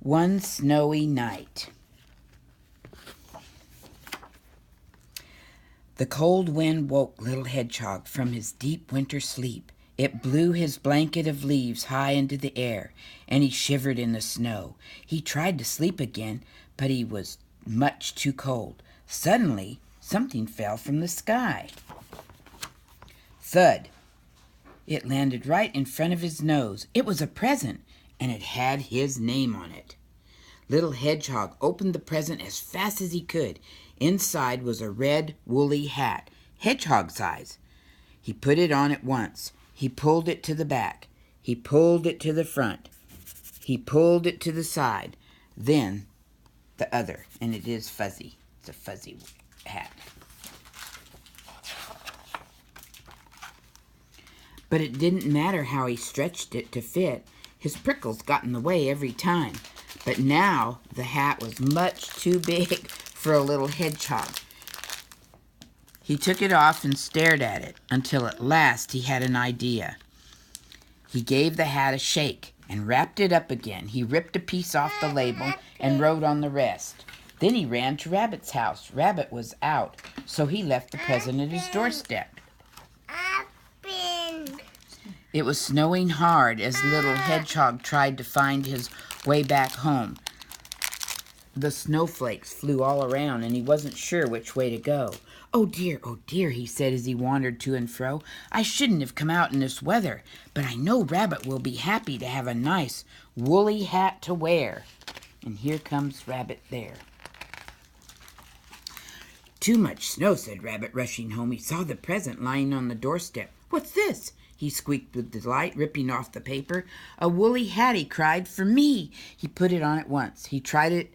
One snowy night. The cold wind woke Little Hedgehog from his deep winter sleep. It blew his blanket of leaves high into the air, and he shivered in the snow. He tried to sleep again, but he was much too cold. Suddenly, something fell from the sky. Thud! It landed right in front of his nose. It was a present, and it had his name on it. Little Hedgehog opened the present as fast as he could. Inside was a red, woolly hat, hedgehog size. He put it on at once. He pulled it to the back. He pulled it to the front. He pulled it to the side. Then the other, and it is fuzzy. It's a fuzzy hat. But it didn't matter how he stretched it to fit. His prickles got in the way every time. But now the hat was much too big for a little hedgehog. He took it off and stared at it until at last he had an idea. He gave the hat a shake and wrapped it up again. He ripped a piece off the label and wrote on the rest. Then he ran to Rabbit's house. Rabbit was out, so he left the present at his doorstep. It was snowing hard as Little Hedgehog tried to find his way back home. The snowflakes flew all around, and he wasn't sure which way to go. Oh dear, he said as he wandered to and fro. I shouldn't have come out in this weather, but I know Rabbit will be happy to have a nice woolly hat to wear. And here comes Rabbit there. Too much snow, said Rabbit, rushing home. He saw the present lying on the doorstep. What's this? He squeaked with delight, ripping off the paper. A woolly hat, he cried, for me. He put it on at once. He tried it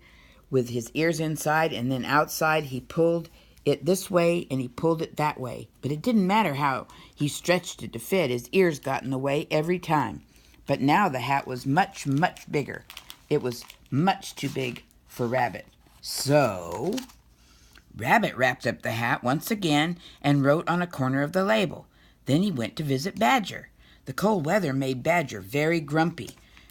with his ears inside and then outside. He pulled it this way and he pulled it that way. But it didn't matter how he stretched it to fit. His ears got in the way every time. But now the hat was much, much bigger. It was much too big for Rabbit. So Rabbit wrapped up the hat once again and wrote on a corner of the label. Then he went to visit Badger. The cold weather made Badger very grumpy.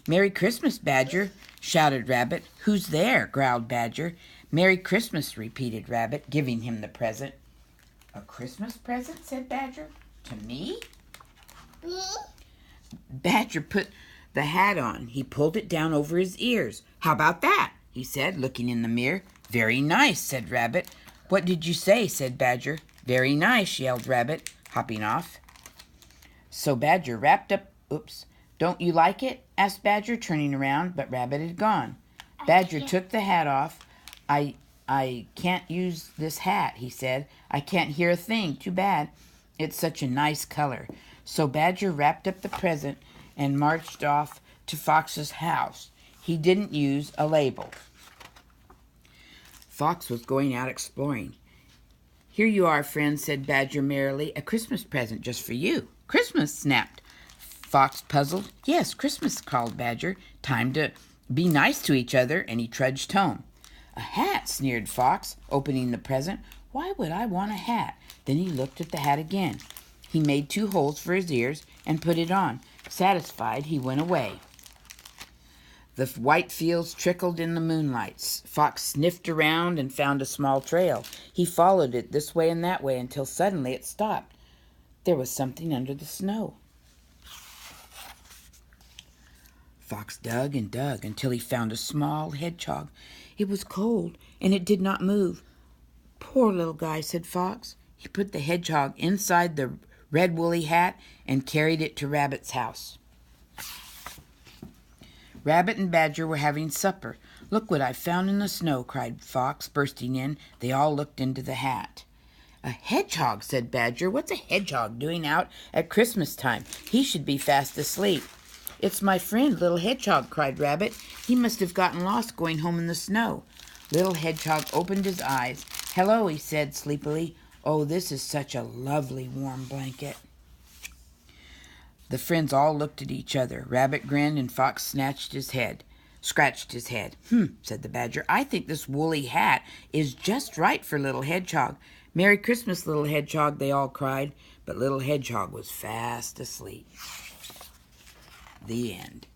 Merry Christmas, Badger, shouted Rabbit. Who's there? Growled Badger. Merry Christmas, repeated Rabbit, giving him the present. A Christmas present, said Badger. To me? Me? Badger put the hat on. He pulled it down over his ears. How about that? He said, looking in the mirror. Very nice, said Rabbit. What did you say? Said Badger. Very nice, yelled Rabbit, hopping off. So Badger wrapped up... Don't you like it? Asked Badger, turning around, but Rabbit had gone. Badger took the hat off. I can't use this hat, he said. I can't hear a thing. Too bad. It's such a nice color. So Badger wrapped up the present and marched off to Fox's house. He didn't use a label. Fox was going out exploring. Here you are, friend, said Badger merrily. A Christmas present just for you. Christmas, snapped Fox, puzzled. Yes, Christmas, called Badger. Time to be nice to each other, and he trudged home. A hat, sneered Fox, opening the present. Why would I want a hat? Then he looked at the hat again. He made 2 holes for his ears and put it on. Satisfied, he went away. The white fields trickled in the moonlight. Fox sniffed around and found a small trail. He followed it this way and that way until suddenly it stopped. There was something under the snow. Fox dug and dug until he found a small hedgehog. It was cold, and it did not move. Poor little guy, said Fox. He put the hedgehog inside the red woolly hat and carried it to Rabbit's house. Rabbit and Badger were having supper. Look what I found in the snow, cried Fox, bursting in. They all looked into the hat. A hedgehog, said Badger. What's a hedgehog doing out at Christmas time? He should be fast asleep. It's my friend, Little Hedgehog, cried Rabbit. He must have gotten lost going home in the snow. Little Hedgehog opened his eyes. Hello, he said sleepily. Oh, this is such a lovely warm blanket. The friends all looked at each other. Rabbit grinned and Fox scratched his head. Said the Badger. I think this woolly hat is just right for Little Hedgehog. Merry Christmas, Little Hedgehog, they all cried. But Little Hedgehog was fast asleep. The end.